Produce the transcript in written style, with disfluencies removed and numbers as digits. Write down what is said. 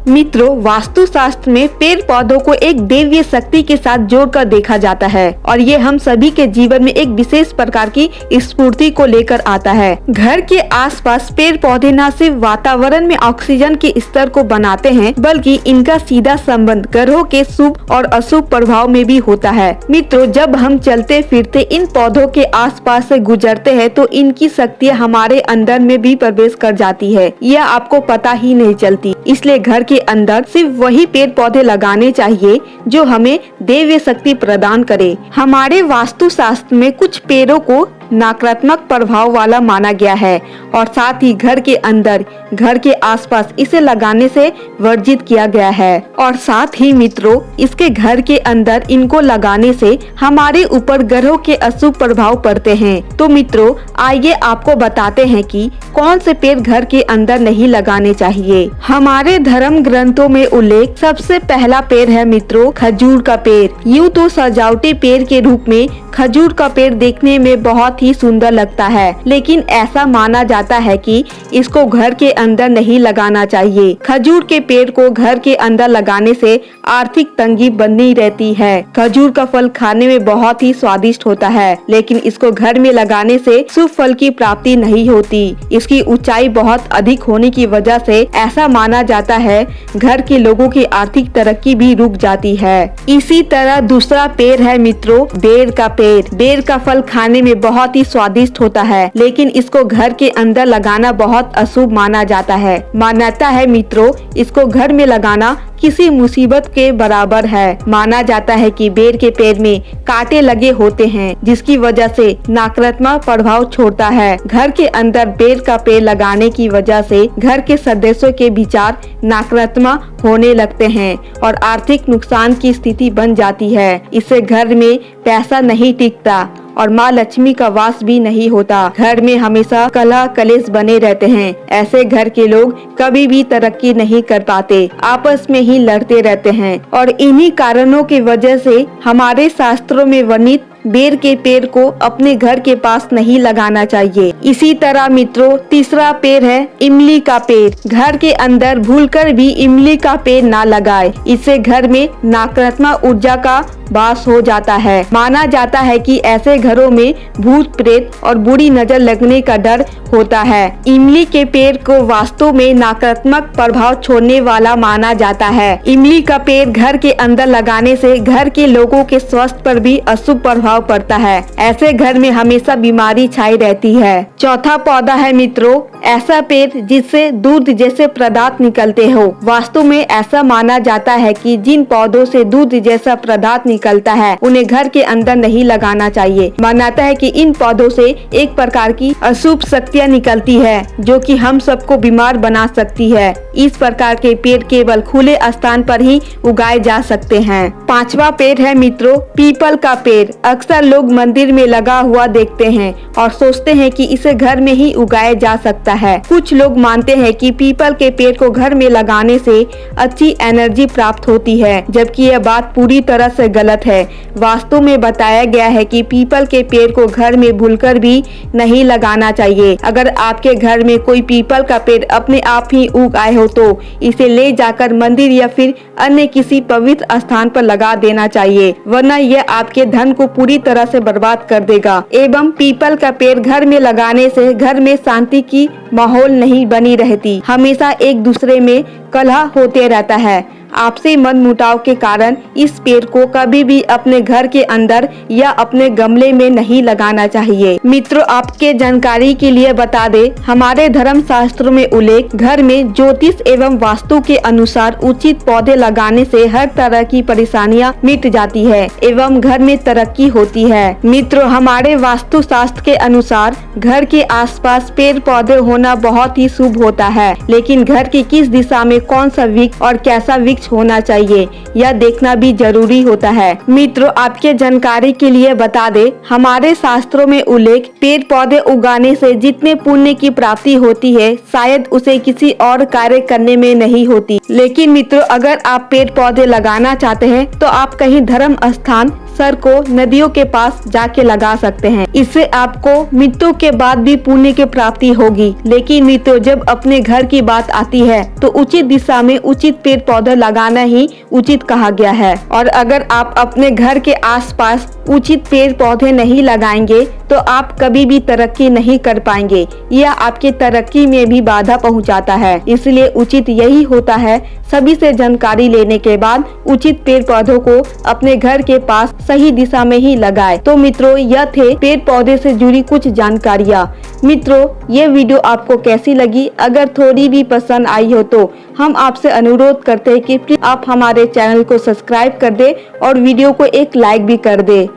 मित्रों, वास्तुशास्त्र में पेड़ पौधों को एक दैवीय शक्ति के साथ जोड़कर देखा जाता है और ये हम सभी के जीवन में एक विशेष प्रकार की स्फूर्ति को लेकर आता है। घर के आसपास पेड़ पौधे न सिर्फ वातावरण में ऑक्सीजन के स्तर को बनाते हैं, बल्कि इनका सीधा संबंध ग्रहों के शुभ और अशुभ प्रभाव में भी होता है। मित्रों, जब हम चलते फिरते इन पौधों के आसपास से गुजरते हैं तो इनकी शक्तियाँ हमारे अंदर में भी प्रवेश कर जाती है, यह आपको पता ही नहीं चलती। इसलिए घर के अंदर सिर्फ वही पेड़ पौधे लगाने चाहिए जो हमें दैवीय शक्ति प्रदान करे। हमारे वास्तुशास्त्र में कुछ पेड़ों को नकारात्मक प्रभाव वाला माना गया है और साथ ही घर के अंदर, घर के आसपास इसे लगाने से वर्जित किया गया है। और साथ ही मित्रों, इसके घर के अंदर इनको लगाने से हमारे ऊपर ग्रहों के अशुभ प्रभाव पड़ते हैं। तो मित्रों, आइए आपको बताते हैं कि कौन से पेड़ घर के अंदर नहीं लगाने चाहिए। हमारे धर्म ग्रंथों में उल्लेख सबसे पहला पेड़ है मित्रों, खजूर का पेड़। यूँ तो सजावटी पेड़ के रूप में खजूर का पेड़ देखने में बहुत ही सुंदर लगता है, लेकिन ऐसा माना जाता है कि इसको घर के अंदर नहीं लगाना चाहिए। खजूर के पेड़ को घर के अंदर लगाने से आर्थिक तंगी बनी रहती है। खजूर का फल खाने में बहुत ही स्वादिष्ट होता है, लेकिन इसको घर में लगाने से शुभ फल की प्राप्ति नहीं होती। इसकी ऊंचाई बहुत अधिक होने की वजह से ऐसा माना जाता है घर के लोगों की आर्थिक तरक्की भी रुक जाती है। इसी तरह दूसरा पेड़ है मित्रों, बेर का पेड़। बेर का फल खाने में बहुत ही स्वादिष्ट होता है, लेकिन इसको घर के अंदर लगाना बहुत अशुभ माना जाता है। मान्यता है मित्रों, इसको घर में लगाना किसी मुसीबत के बराबर है। माना जाता है कि बेर के पेड़ में कांटे लगे होते हैं, जिसकी वजह से नकारात्मक प्रभाव छोड़ता है। घर के अंदर बेर का पेड़ लगाने की वजह से घर के सदस्यों के विचार नकारात्मक होने लगते हैं और आर्थिक नुकसान की स्थिति बन जाती है। इससे घर में पैसा नहीं टिकता और माँ लक्ष्मी का वास भी नहीं होता। घर में हमेशा कलह कलेश बने रहते हैं। ऐसे घर के लोग कभी भी तरक्की नहीं कर पाते, आपस में ही लड़ते रहते हैं और इन्हीं कारणों की वजह से हमारे शास्त्रों में वर्णित बेर के पेड़ को अपने घर के पास नहीं लगाना चाहिए। इसी तरह मित्रों, तीसरा पेड़ है इमली का पेड़। घर के अंदर भूलकर भी इमली का पेड़ ना लगाए, इससे घर में नकारात्मक ऊर्जा का वास हो जाता है। माना जाता है कि ऐसे घरों में भूत प्रेत और बुरी नजर लगने का डर होता है। इमली के पेड़ को वास्तु में नकारात्मक प्रभाव छोड़ने वाला माना जाता है। इमली का पेड़ घर के अंदर लगाने से घर के लोगों के स्वास्थ्य पर भी अशुभ प्रभाव पड़ता है। ऐसे घर में हमेशा बीमारी छाई रहती है। चौथा पौधा है मित्रों, ऐसा पेड़ जिससे दूध जैसे पदार्थ निकलते हो। वास्तु में ऐसा माना जाता है कि जिन पौधों से दूध जैसा पदार्थ निकलता है उन्हें घर के अंदर नहीं लगाना चाहिए। मानता है कि इन पौधों से एक प्रकार की अशुभ शक्तियाँ निकलती है जो कि हम सबको बीमार बना सकती है। इस प्रकार के पेड़ केवल खुले स्थान पर ही उगाए जा सकते हैं। पांचवा पेड़ है मित्रों, पीपल का पेड़। अक्सर लोग मंदिर में लगा हुआ देखते हैं और सोचते हैं कि इसे घर में ही उगाया जा सकता है। कुछ लोग मानते हैं कि पीपल के पेड़ को घर में लगाने से अच्छी एनर्जी प्राप्त होती है, जबकि यह बात पूरी तरह से गलत है। वास्तु में बताया गया है कि पीपल के पेड़ को घर में भूलकर भी नहीं लगाना चाहिए। अगर आपके घर में कोई पीपल का पेड़ अपने आप ही उग आए हो तो इसे ले जाकर मंदिर या फिर अन्य किसी पवित्र स्थान पर लगा देना चाहिए, वरना यह आपके धन को पूरी तरह से बर्बाद कर देगा। एवं पीपल का पेड़ घर में लगाने से घर में शांति की माहौल नहीं बनी रहती, हमेशा एक दूसरे में कलह होते रहता है। आपसी मनमुटाव के कारण इस पेड़ को कभी भी अपने घर के अंदर या अपने गमले में नहीं लगाना चाहिए। मित्रों, आपके जानकारी के लिए बता दे, हमारे धर्म शास्त्रों में उल्लेख घर में ज्योतिष एवं वास्तु के अनुसार उचित पौधे लगाने से हर तरह की परेशानियां मिट जाती है एवं घर में तरक्की होती है। मित्रों, हमारे वास्तु शास्त्र के अनुसार घर के आसपास पेड़ पौधे होना बहुत ही शुभ होता है, लेकिन घर की किस दिशा में कौन सा वृक्ष और कैसा वृक्ष होना चाहिए यह देखना भी जरूरी होता है। मित्रों, आपके जानकारी के लिए बता दे, हमारे शास्त्रों में उल्लेख पेड़ पौधे उगाने से जितने पुण्य की प्राप्ति होती है शायद उसे किसी और कार्य करने में नहीं होती। लेकिन मित्रों, अगर आप पेड़ पौधे लगाना चाहते हैं तो आप कहीं धर्म स्थान सर को नदियों के पास जाके लगा सकते हैं। इससे आपको मृत्यु के बाद भी पुण्य की प्राप्ति होगी। लेकिन मित्रों, जब अपने घर की बात आती है तो उचित दिशा में उचित पेड़ पौधे लगाना ही उचित कहा गया है। और अगर आप अपने घर के आसपास उचित पेड़ पौधे नहीं लगाएंगे तो आप कभी भी तरक्की नहीं कर पाएंगे। यह आपकी तरक्की में भी बाधा पहुंचाता है। इसलिए उचित यही होता है, सभी से जानकारी लेने के बाद उचित पेड़ पौधों को अपने घर के पास सही दिशा में ही लगाएं। तो मित्रों, यह थे पेड़ पौधे से जुड़ी कुछ जानकारियाँ। मित्रों, ये वीडियो आपको कैसी लगी? अगर थोड़ी भी पसंद आई हो तो हम आपसे अनुरोध करते हैं कि प्लीज आप हमारे चैनल को सब्सक्राइब कर दे और वीडियो को एक लाइक भी कर दे।